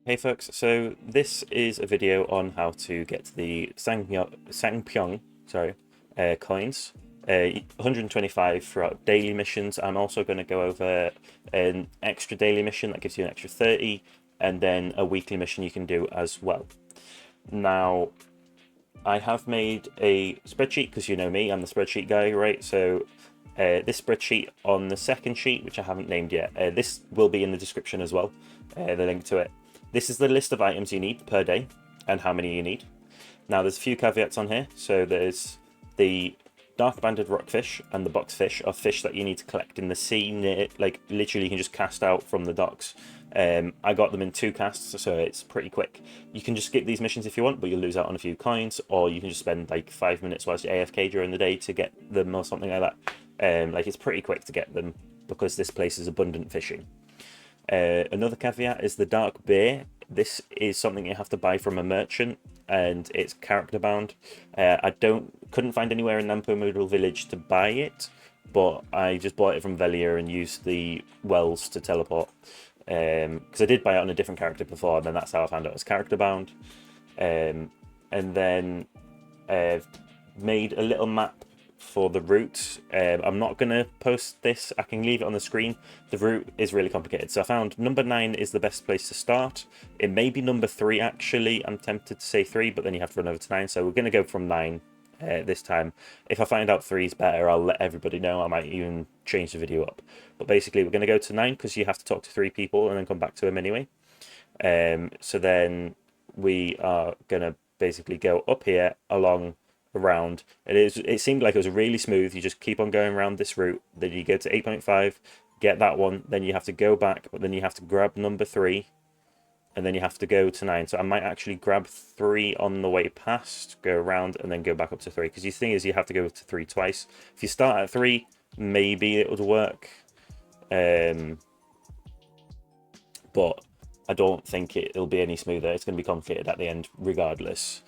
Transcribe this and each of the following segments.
Hey folks, so this is a video on how to get the Sangpyeong, coins, 125 throughout daily missions. I'm also going to go over an extra daily mission that gives you an extra 30, and then a weekly mission you can do as well. Now, I have made a spreadsheet because you know me, I'm the spreadsheet guy, right? So this spreadsheet on the second sheet, which I haven't named yet, this will be in the description as well, the link to it. This is the list of items you need per day and how many you need. Now there's a few caveats on here. So there's the dark banded rockfish and the boxfish are fish that you need to collect in the sea near, like literally you can just cast out from the docks. I got them in 2 casts, so it's pretty quick. You can just skip these missions if you want, but you'll lose out on a few coins, or you can just spend like 5 minutes whilst you're AFK during the day to get them or something like that. Like it's pretty quick to get them because this place is abundant fishing. Another caveat is the dark beer. This is something you have to buy from a merchant, and it's character bound. I couldn't find anywhere in Nampo Modal Village to buy it, but I just bought it from Velia and used the wells to teleport. Because I did buy it on a different character before, and then that's how I found out it was character bound. And then made a little map for the route. I'm not going to post this, I can leave it on the screen. The route is really complicated, so I found number 9 is the best place to start. It may be number 3 actually, I'm tempted to say 3, but then you have to run over to 9, so we're going to go from 9 this time. If I find out 3 is better, I'll let everybody know. I might even change the video up, but basically we're going to go to 9 because you have to talk to 3 people and then come back to them anyway. So then we are going to basically go up here along around. It seemed like it was really smooth. You just keep on going around this route, then you go to 8.5, get that one, then you have to go back, but then you have to grab number 3, and then you have to go to 9. So I might actually grab 3 on the way past, go around, and then go back up to 3, because the thing is you have to go to 3 twice. If you start at 3, maybe it would work, but I don't think it'll be any smoother. It's going to be complicated at the end regardless.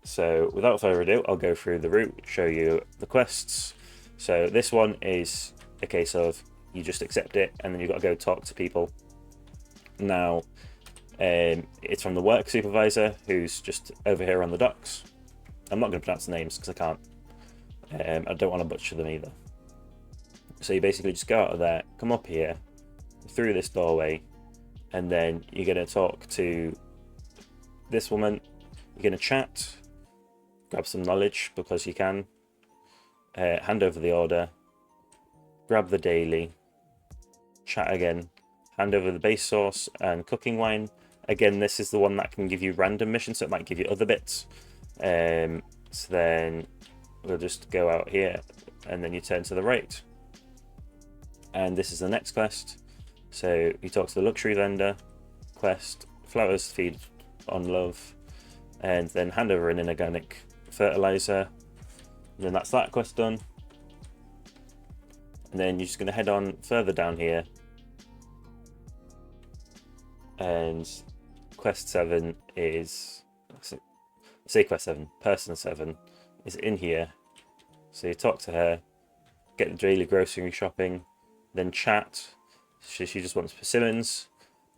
So without further ado, I'll go through the route, show you the quests. So this one is a case of you just accept it, and then you've got to go talk to people. Now, it's from the work supervisor, who's just over here on the docks. I'm not going to pronounce the names because I can't. I don't want to butcher them either. So you basically just go out of there, come up here, through this doorway, and then you're going to talk to this woman. You're going to chat, grab some knowledge because you can, hand over the order, grab the daily, chat again, hand over the base sauce and cooking wine. Again, this is the one that can give you random missions, so it might give you other bits. So then we'll just go out here, and then you turn to the right. And this is the next quest. So you talk to the luxury vendor, quest, flowers feed on love, and then hand over an inorganic fertilizer, and then that's that quest done. And then you're just going to head on further down here, and quest 7 is, say quest 7, person 7 is in here. So you talk to her, get the daily grocery shopping, then chat. She just wants persimmons,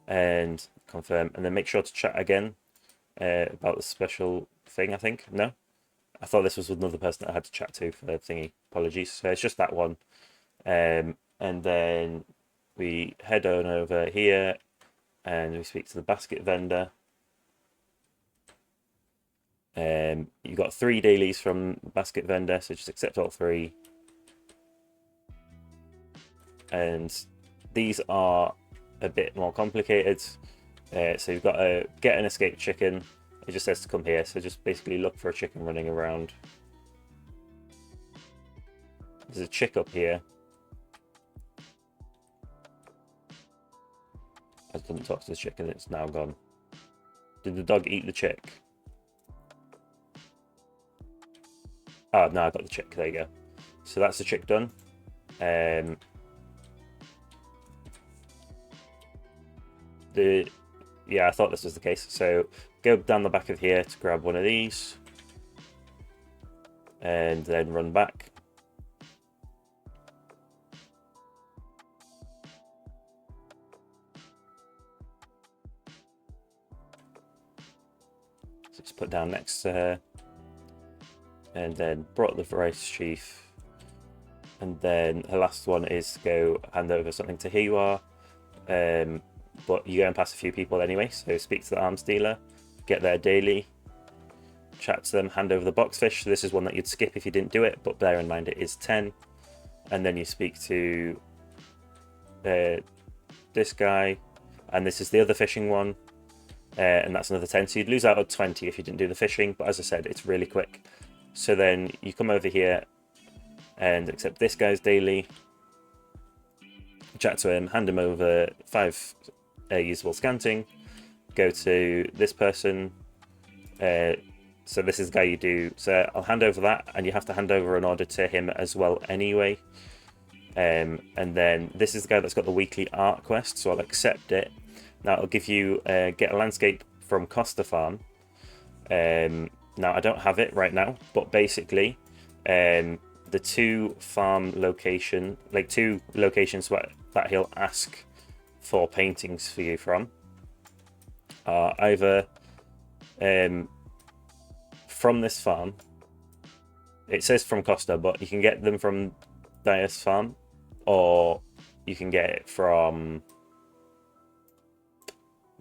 and confirm, and then make sure to chat again about the special thing. I think no, I thought this was another person that I had to chat to for the thingy. Apologies. So it's just that one, and then we head on over here, and we speak to the basket vendor. You got 3 dailies from the basket vendor, so just accept all 3. And these are a bit more complicated. So you've got to get an escaped chicken. It just says to come here, so just basically look for a chicken running around. There's a chick up here. I didn't talk to the chicken, it's now gone. Did the dog eat the chick? Oh, no, I got the chick, there you go. So that's the chick done. Yeah, I thought this was the case. So go down the back of here to grab one of these, and then run back. So just put down next to her. And then brought the rice chief. And then her last one is to go hand over something to here you are. But you're going past a few people anyway, so speak to the arms dealer, get their daily, chat to them, hand over the boxfish. So this is one that you'd skip if you didn't do it, but bear in mind it is 10. And then you speak to this guy, and this is the other fishing one, and that's another 10. So you'd lose out on 20 if you didn't do the fishing, but as I said, it's really quick. So then you come over here and accept this guy's daily, chat to him, hand him over 5 usable scanting, go to this person. So this is the guy you do. So I'll hand over that, and you have to hand over an order to him as well anyway. And then this is the guy that's got the weekly art quest, so I'll accept it. Now it'll give you get a landscape from Costa Farm. Now I don't have it right now, but basically the two locations that he'll ask for paintings for you from are either from this farm. It says from Costa, but you can get them from Dias Farm, or you can get it from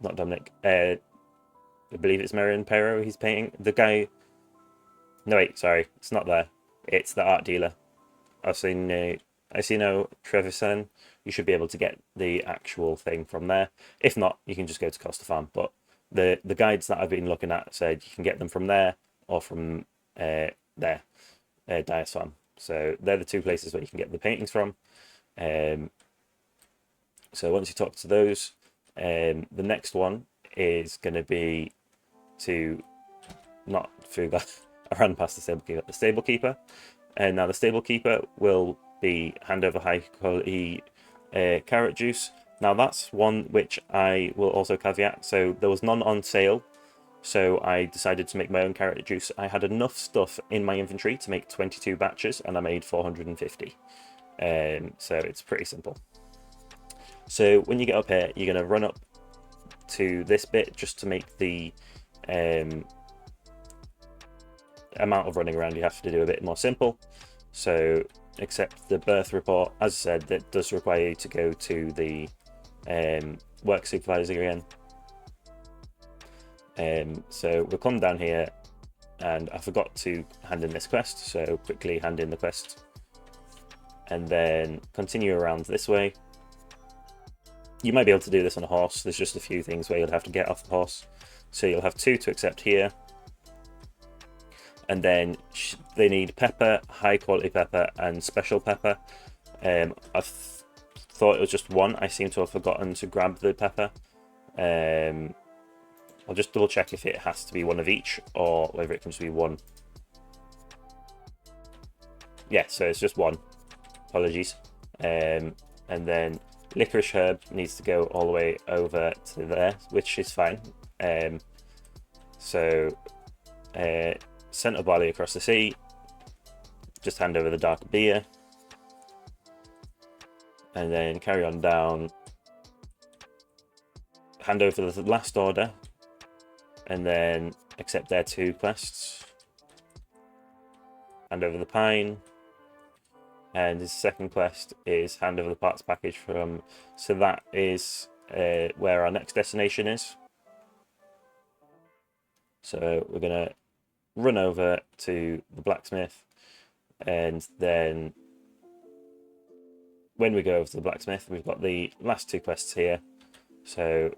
not Dominic. I believe it's Marion Pero he's painting. The guy. No wait, sorry, it's not there. It's the art dealer. I've seen Trevisan. You should be able to get the actual thing from there. If not, you can just go to Costa Farm. But the guides that I've been looking at said you can get them from there or from Dias Farm. So they're the two places where you can get the paintings from. So once you talk to those, the next one is going to be to not through that. I ran past the stable keeper, and now the stable keeper will be hand over high quality carrot juice. Now that's one which I will also caveat. So there was none on sale, so I decided to make my own carrot juice. I had enough stuff in my inventory to make 22 batches, and I made 450. So it's pretty simple. So when you get up here, you're going to run up to this bit just to make the amount of running around you have to do a bit more simple. So accept the birth report. As I said, that does require you to go to the work supervisor again. So we'll come down here, and I forgot to hand in this quest, so quickly hand in the quest and then continue around this way. You might be able to do this on a horse. There's just a few things where you'll have to get off the horse. So you'll have 2 to accept here. And then they need pepper, high quality pepper, and special pepper. I thought it was just 1. I seem to have forgotten to grab the pepper. I'll just double check if it has to be 1 of each or whether it can just be 1. Yeah, so it's just 1. Apologies. And then licorice herb needs to go all the way over to there, which is fine. Scent of barley across the sea. Just hand over the dark beer. And then carry on down. Hand over the last order. And then accept their 2 quests. Hand over the pine. And his second quest is hand over the parts package from. So that is where our next destination is. So we're going to run over to the blacksmith, and then when we go over to the blacksmith, we've got the last 2 quests here. So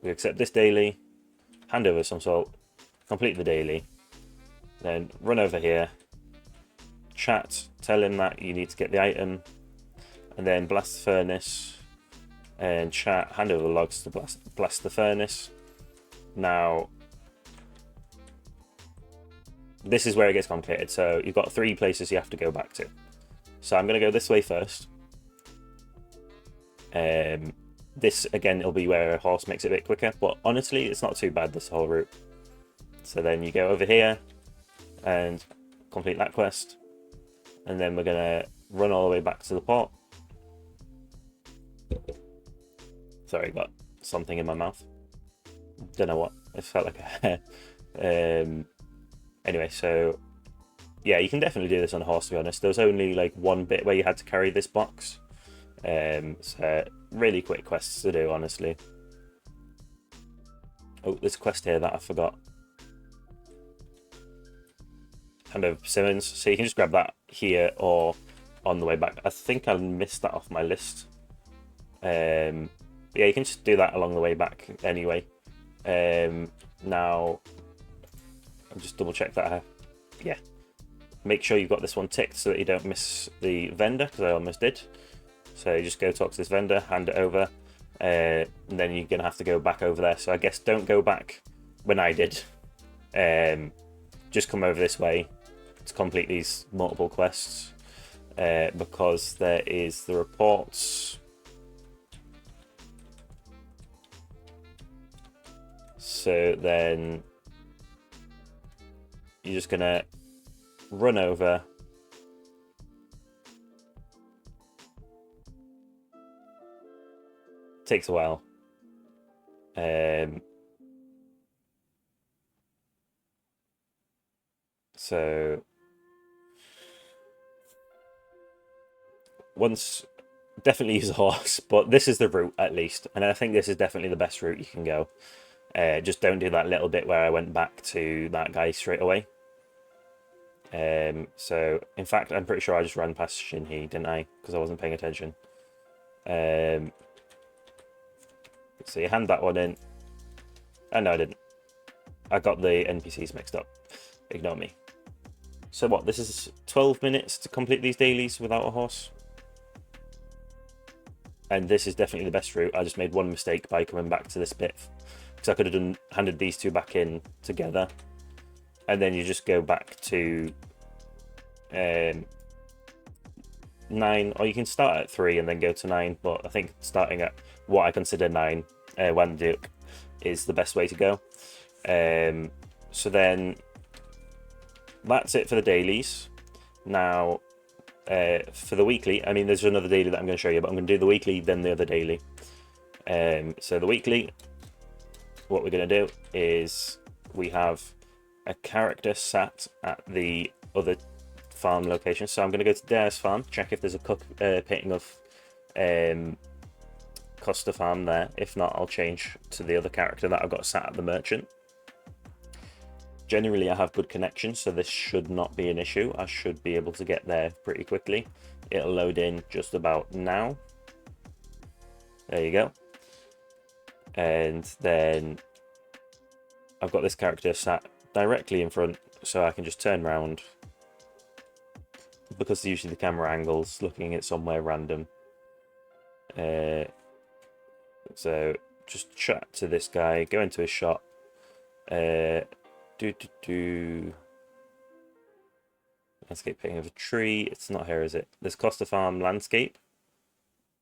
we accept this daily, hand over some salt, complete the daily, then run over here, chat, tell him that you need to get the item, and then blast the furnace, and chat, hand over the logs to blast the furnace. Now this is where it gets complicated. So you've got 3 places you have to go back to. So I'm going to go this way first. This again, it'll be where a horse makes it a bit quicker, but honestly it's not too bad, this whole route. So then you go over here and complete that quest, and then we're going to run all the way back to the port. Sorry, got something in my mouth, don't know what, it felt like a hair. Anyway, so yeah, you can definitely do this on a horse, to be honest. There was only like one bit where you had to carry this box. So really quick quests to do, honestly. Oh, there's a quest here that I forgot. Hand over persimmons. So you can just grab that here or on the way back. I think I missed that off my list. Yeah, you can just do that along the way back anyway. Now, I'll just double check that. Yeah. Make sure you've got this one ticked so that you don't miss the vendor, because I almost did. So you just go talk to this vendor, hand it over, and then you're going to have to go back over there. So I guess don't go back when I did. Just come over this way to complete these multiple quests, because there is the reports. So then you're just going to run over. Takes a while. So once, definitely use a horse, but this is the route at least, and I think this is definitely the best route you can go. Just don't do that little bit where I went back to that guy straight away. So in fact, I'm pretty sure I just ran past Shinhee, didn't I? Because I wasn't paying attention. So you hand that one in. Oh no, I didn't. I got the NPCs mixed up. Ignore me. So what, this is 12 minutes to complete these dailies without a horse? And this is definitely the best route. I just made one mistake by coming back to this bit, because I could have handed these two back in together. And then you just go back to 9, or you can start at 3 and then go to 9, but I think starting at what I consider 9, Wanduk, is the best way to go. So then that's it for the dailies. Now, for the weekly, I mean, there's another daily that I'm going to show you, but I'm going to do the weekly, then the other daily. So the weekly, what we're going to do is we have a character sat at the other farm location. So I'm going to go to Dare's farm, check if there's a painting of Costa farm there. If not, I'll change to the other character that I've got sat at the merchant. Generally, I have good connection, so this should not be an issue. I should be able to get there pretty quickly. It'll load in just about now. There you go. And then I've got this character sat directly in front, so I can just turn around, because usually the camera angle's looking at somewhere random. So just chat to this guy, go into his shop. Landscape painting of a tree. It's not here, is it? There's Costa Farm landscape.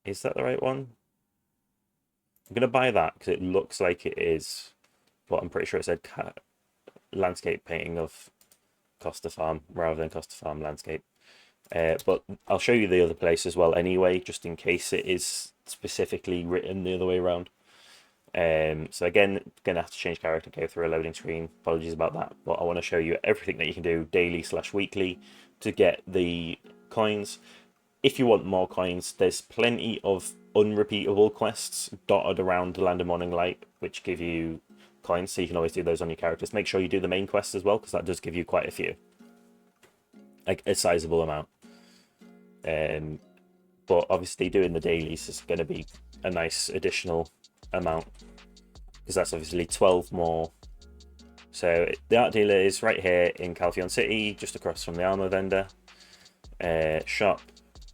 Is that the right one? I'm gonna buy that because it looks like it is, but I'm pretty sure it said landscape painting of Costa Farm rather than Costa Farm landscape. But I'll show you the other place as well anyway, just in case it is specifically written the other way around. So again, gonna have to change character, go through a loading screen. Apologies about that, but I want to show you everything that you can do daily/weekly to get the coins. If you want more coins, there's plenty of unrepeatable quests dotted around the Land of Morning Light, which give you coins, so you can always do those on your characters. Make sure you do the main quest as well, because that does give you quite a few, like a sizable amount. But obviously doing the dailies is going to be a nice additional amount, because that's obviously 12 more. So the art dealer is right here in Calpheon City, just across from the armor vendor shop.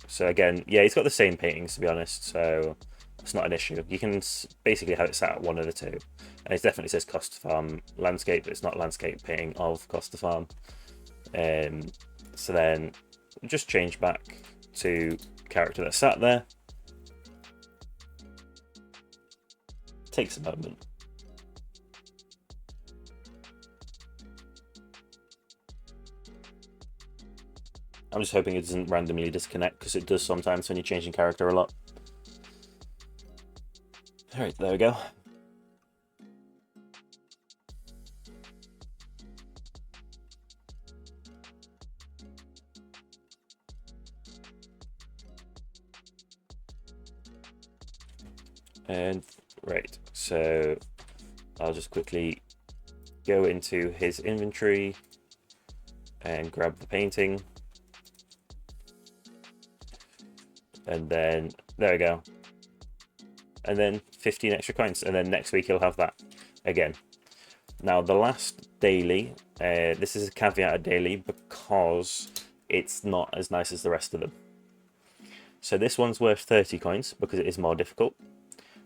So again, yeah, he's got the same paintings, to be honest, so it's not an issue. You can basically have it sat at one of the two, and it definitely says Costa Farm landscape, but it's not landscape painting of Costa Farm. So then just change back to character that sat there. Takes a moment. I'm just hoping it doesn't randomly disconnect, because it does sometimes when you're changing character a lot. Alright, there we go. And right, so I'll just quickly go into his inventory and grab the painting. And then there we go. And then 15 extra coins. And then next week he'll have that again. Now the last daily, this is a caveat daily because it's not as nice as the rest of them. So this one's worth 30 coins because it is more difficult.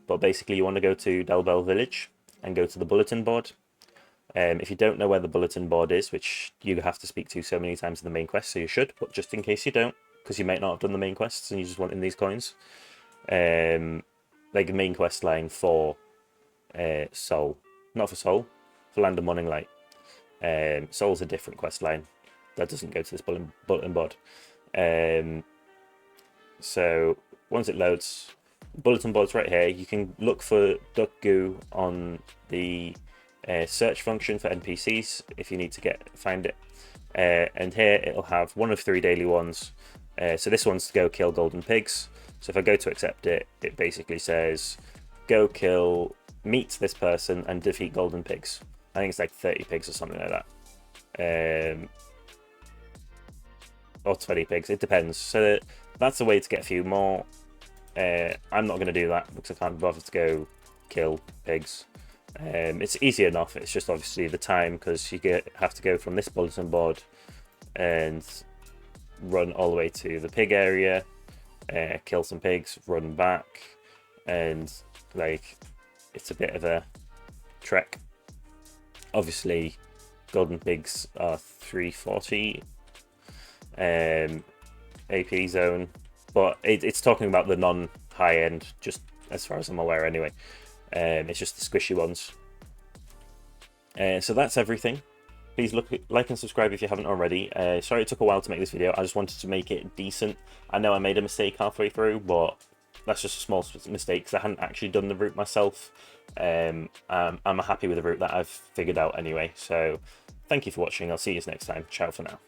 But basically you want to go to Delbel Village and go to the bulletin board. If you don't know where the bulletin board is, which you have to speak to so many times in the main quest, so you should, but just in case you don't, because you might not have done the main quests and you just want in these coins. Like the main quest line for Soul. Not for Soul, for Land of Morning Light. Soul's a different quest line that doesn't go to this bulletin board. So once it loads, bulletin board's right here. You can look for duck goo on the search function for NPCs if you need to find it. And here it'll have one of 3 daily ones. So this one's to go kill golden pigs. So if I go to accept it, it basically says go meet this person and defeat golden pigs. I think it's like 30 pigs or something like that. Or 20 pigs, it depends. So that's a way to get a few more. I'm not going to do that because I can't bother to go kill pigs. It's easy enough, it's just obviously the time, because you have to go from this bulletin board and run all the way to the pig area, kill some pigs, run back, and like it's a bit of a trek. Obviously golden pigs are 340 AP zone, but it's talking about the non-high end, just as far as I'm aware anyway. It's just the squishy ones. So that's everything. Please like and subscribe if you haven't already. Sorry it took a while to make this video. I just wanted to make it decent. I know I made a mistake halfway through, but that's just a small mistake because I hadn't actually done the route myself. I'm happy with the route that I've figured out anyway. So thank you for watching. I'll see you next time. Ciao for now.